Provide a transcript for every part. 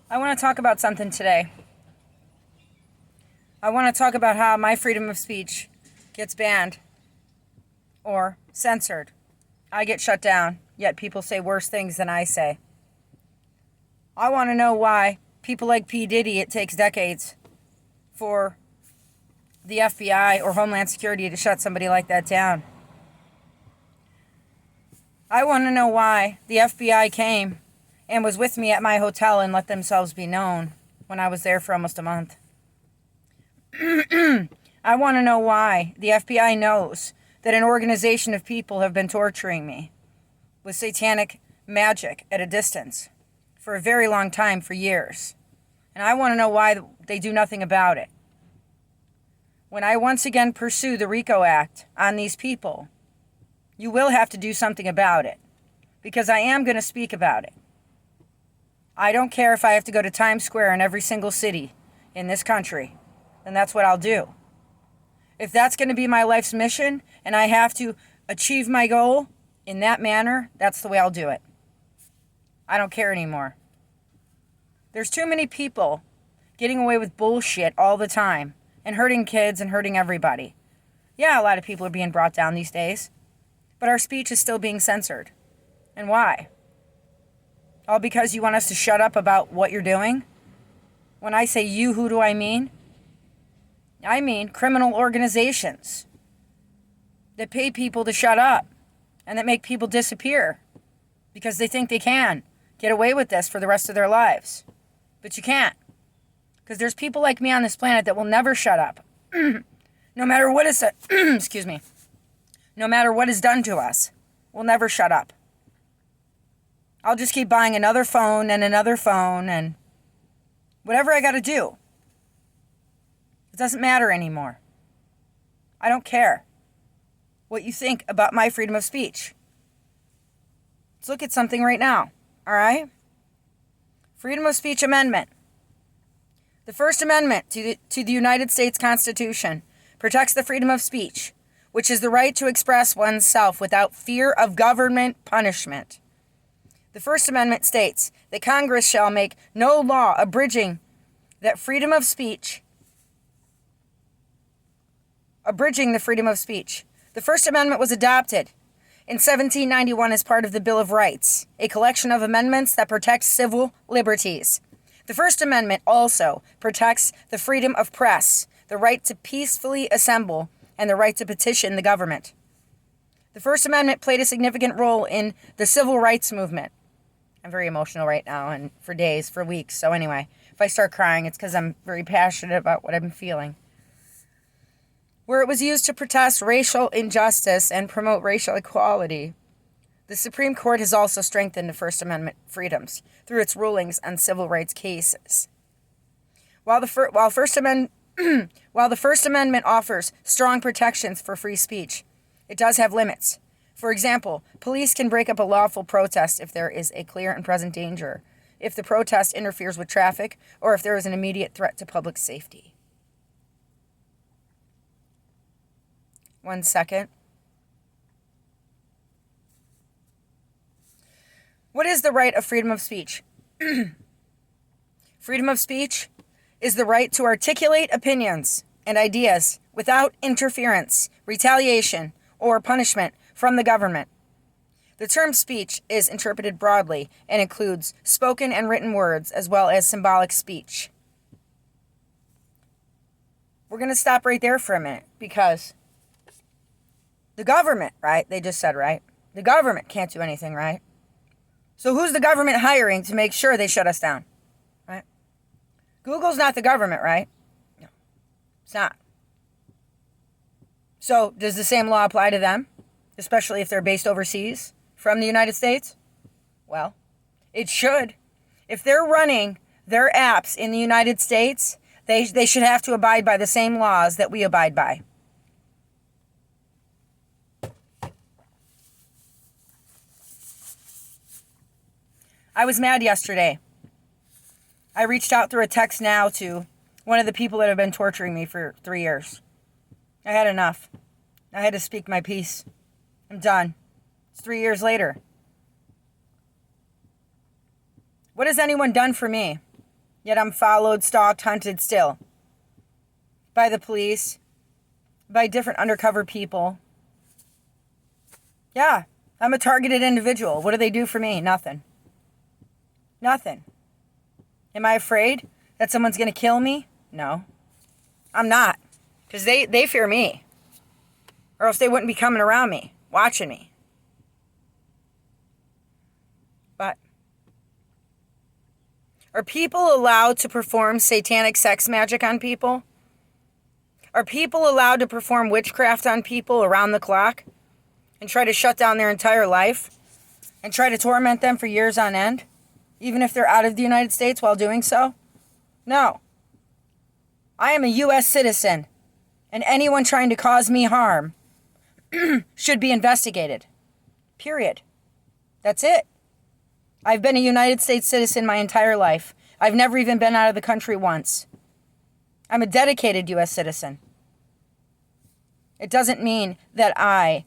I want to talk about something today. I want to talk about how my freedom of speech gets banned or censored. I get shut down, yet people say worse things than I say. I want to know why people like P. Diddy, it takes decades for the FBI or Homeland Security to shut somebody like that down. I want to know why the FBI came and was with me at my hotel and let themselves be known when I was there for almost a month. I want to know why the FBI knows that an organization of people have been torturing me with satanic magic at a distance for a very long time, for years. And I want to know why they do nothing about it. When I once again pursue the Rico Act on these people, you will have to do something about it, because I am going to speak about it. I don't care if I have to go to Times Square in every single city in this country, then that's what I'll do. If that's going to be my life's mission and I have to achieve my goal in that manner, that's the way I'll do it. I don't care anymore. There's too many people getting away with bullshit all the time and hurting kids and hurting everybody. Yeah, a lot of people are being brought down these days, but our speech is still being censored. And why? All because you want us to shut up about what you're doing? When I say you, who do I mean? I mean criminal organizations that pay people to shut up and that make people disappear because they think they can get away with this for the rest of their lives. But you can't, because there's people like me on this planet that will never shut up. No matter what is excuse me. No matter what is done to us, we'll never shut up. I'll just keep buying another phone and whatever I got to do. It doesn't matter anymore. I don't care what you think about my freedom of speech. Let's look at something right now, all right? Freedom of Speech Amendment. The First Amendment to the United States Constitution protects the freedom of speech, which is the right to express oneself without fear of government punishment. The First Amendment states that Congress shall make no law abridging the freedom of speech. The First Amendment was adopted in 1791 as part of the Bill of Rights, a collection of amendments that protects civil liberties. The First Amendment also protects the freedom of press, the right to peacefully assemble, and the right to petition the government. The First Amendment played a significant role in the civil rights movement. I'm very emotional right now, and for days, for weeks. So anyway, if I start crying, it's because I'm very passionate about what I'm feeling. Where it was used to protest racial injustice and promote racial equality. The Supreme Court has also strengthened the First Amendment freedoms through its rulings on civil rights cases. While the First Amendment offers strong protections for free speech, it does have limits. For example, police can break up a lawful protest if there is a clear and present danger, if the protest interferes with traffic, or if there is an immediate threat to public safety. 1 second. What is the right of freedom of speech? Freedom of speech is the right to articulate opinions and ideas without interference, retaliation, or punishment from the government. The term speech is interpreted broadly and includes spoken and written words as well as symbolic speech. We're going to stop right there for a minute because the government, right? They just said, right? The government can't do anything, right? So who's the government hiring to make sure they shut us down, right? Google's not the government, right? No, it's not. So does the same law apply to them, especially if they're based overseas from the United States? Well, it should. If they're running their apps in the United States, they should have to abide by the same laws that we abide by. I was mad yesterday. I reached out through a text now to one of the people that have been torturing me for 3 years. I had enough. I had to speak my piece. I'm done. It's 3 years later. What has anyone done for me? Yet I'm followed, stalked, hunted still. By the police. By different undercover people. Yeah, I'm a targeted individual. What do they do for me? Nothing. Nothing. Am I afraid that someone's going to kill me? No. I'm not. Because they fear me. Or else they wouldn't be coming around me, watching me. But are people allowed to perform satanic sex magic on people? Are people allowed to perform witchcraft on people around the clock and try to shut down their entire life and try to torment them for years on end, even if they're out of the United States while doing so? No. I am a U.S. citizen, and anyone trying to cause me harm should be investigated. Period. That's it. I've been a United States citizen my entire life. I've never even been out of the country once. I'm a dedicated U.S. citizen. It doesn't mean that I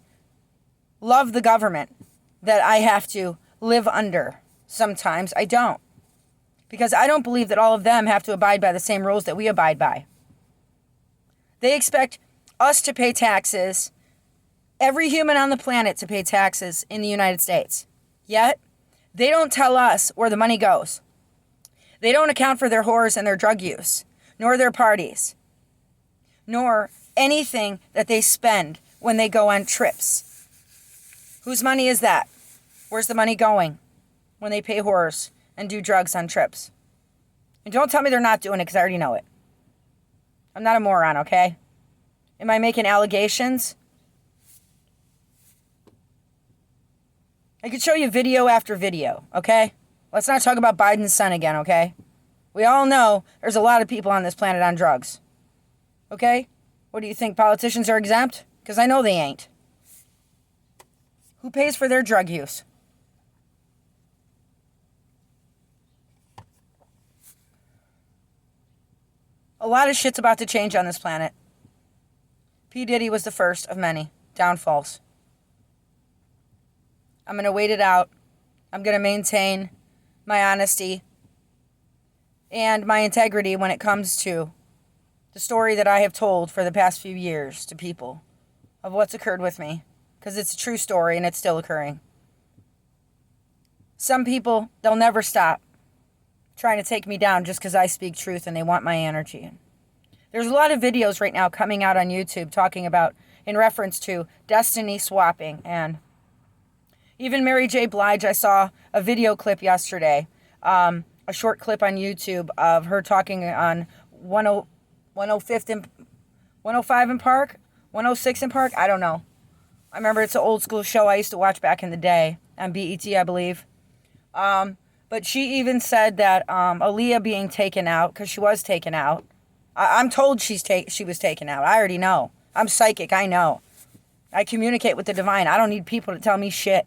love the government that I have to live under. Sometimes I don't. Because I don't believe that all of them have to abide by the same rules that we abide by. They expect us to pay taxes, every human on the planet to pay taxes in the United States. Yet, they don't tell us where the money goes. They don't account for their whores and their drug use, nor their parties, nor anything that they spend when they go on trips. Whose money is that? Where's the money going when they pay whores and do drugs on trips? And don't tell me they're not doing it, because I already know it. I'm not a moron, okay? Am I making allegations? I could show you video after video, okay? Let's not talk about Biden's son again, okay? We all know there's a lot of people on this planet on drugs. Okay? What do you think, politicians are exempt? Because I know they ain't. Who pays for their drug use? A lot of shit's about to change on this planet. P. Diddy was the first of many downfalls. I'm going to wait it out. I'm going to maintain my honesty and my integrity when it comes to the story that I have told for the past few years to people of what's occurred with me. Because it's a true story and it's still occurring. Some people, they'll never stop trying to take me down just because I speak truth and they want my energy. There's a lot of videos right now coming out on YouTube talking about, in reference to destiny swapping. And even Mary J. Blige, I saw a video clip yesterday, a short clip on YouTube of her talking on 105th and 105 in Park, 106 in Park, I don't know. I remember it's an old school show I used to watch back in the day on BET, I believe. But she even said that Aaliyah being taken out, because she was taken out. I'm told she was taken out. I already know. I'm psychic, I know. I communicate with the divine. I don't need people to tell me shit.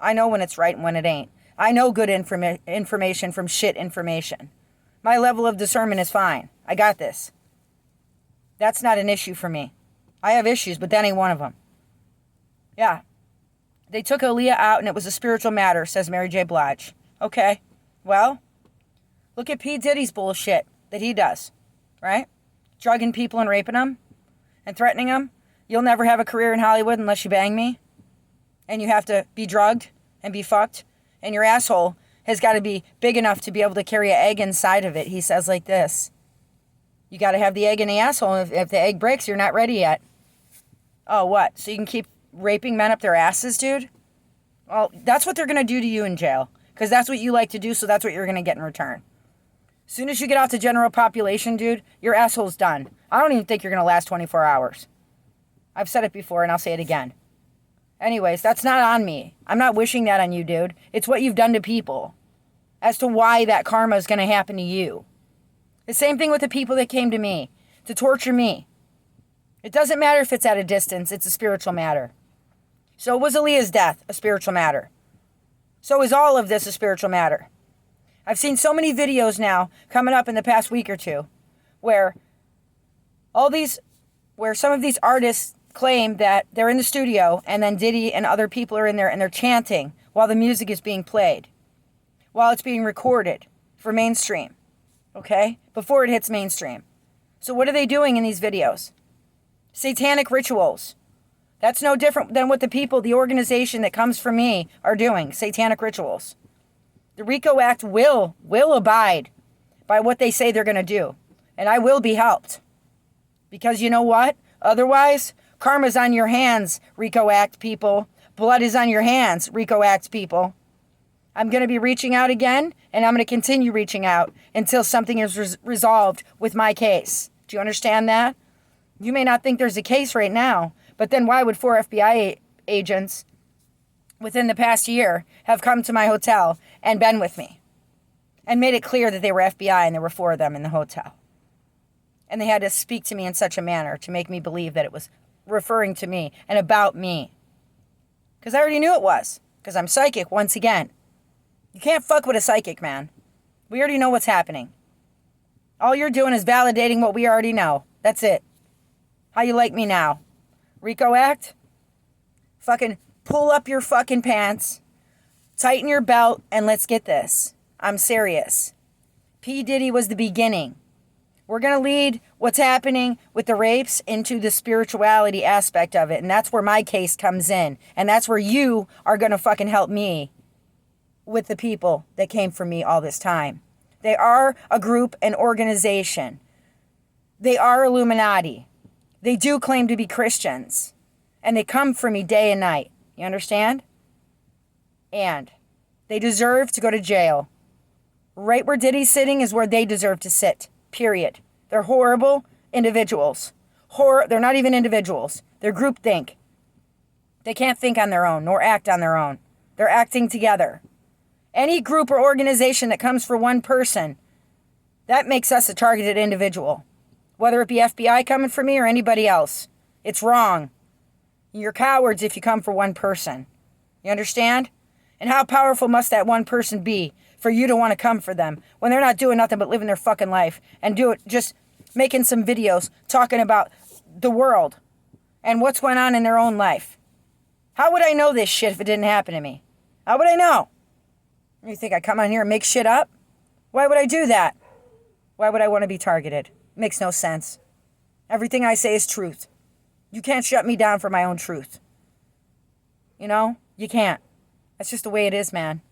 I know when it's right and when it ain't. I know good information from shit information. My level of discernment is fine. I got this. That's not an issue for me. I have issues, but that ain't one of them. Yeah. They took Aaliyah out and it was a spiritual matter, says Mary J. Blige. Okay. Well, look at P. Diddy's bullshit that he does. Right? Drugging people and raping them and threatening them. You'll never have a career in Hollywood unless you bang me. And you have to be drugged and be fucked. And your asshole has got to be big enough to be able to carry an egg inside of it. He says like this. You got to have the egg in the asshole. If the egg breaks, you're not ready yet. Oh, what? So you can keep raping men up their asses, dude? Well, that's what they're going to do to you in jail. Because that's what you like to do, so that's what you're going to get in return. As soon as you get out to general population, dude, your asshole's done. I don't even think you're going to last 24 hours. I've said it before, and I'll say it again. Anyways, that's not on me. I'm not wishing that on you, dude. It's what you've done to people as to why that karma is going to happen to you. The same thing with the people that came to me to torture me. It doesn't matter if it's at a distance. It's a spiritual matter. So was Aaliyah's death a spiritual matter? So is all of this a spiritual matter. I've seen so many videos now coming up in the past week or two where some of these artists claim that they're in the studio and then Diddy and other people are in there and they're chanting while the music is being played, while it's being recorded for mainstream. okay? Before it hits mainstream. So what are they doing in these videos? Satanic rituals. That's no different than what the people, the organization that comes from me are doing. Satanic rituals. The Rico Act will abide by what they say they're going to do. And I will be helped. Because you know what? Otherwise, karma's on your hands, Rico Act people. Blood is on your hands, Rico Act people. I'm going to be reaching out again, and I'm going to continue reaching out until something is resolved with my case. Do you understand that? You may not think there's a case right now, but then why would 4 FBI agents within the past year have come to my hotel and been with me and made it clear that they were FBI and there were 4 of them in the hotel? And they had to speak to me in such a manner to make me believe that it was referring to me and about me. Because I already knew it was. Because I'm psychic, once again. You can't fuck with a psychic, man. We already know what's happening. All you're doing is validating what we already know. That's it. How you like me now? Rico Act? Fucking pull up your fucking pants, tighten your belt, and let's get this. I'm serious. P. Diddy was the beginning. We're going to lead what's happening with the rapes into the spirituality aspect of it. And that's where my case comes in. And that's where you are going to fucking help me with the people that came from me all this time. They are a group, an organization. They are Illuminati. They do claim to be Christians. And they come for me day and night. You understand? And they deserve to go to jail. Right where Diddy's sitting is where they deserve to sit. Period. They're horrible individuals. They're not even individuals. They're groupthink. They can't think on their own, nor act on their own. They're acting together. Any group or organization that comes for one person, that makes us a targeted individual. Whether it be FBI coming for me or anybody else. It's wrong. You're cowards if you come for one person. You understand? And how powerful must that one person be for you to want to come for them when they're not doing nothing but living their fucking life and just making some videos talking about the world and what's going on in their own life? How would I know this shit if it didn't happen to me? How would I know? You think I come on here and make shit up? Why would I do that? Why would I want to be targeted? Makes no sense. Everything I say is truth. You can't shut me down for my own truth. You know? You can't. That's just the way it is, man.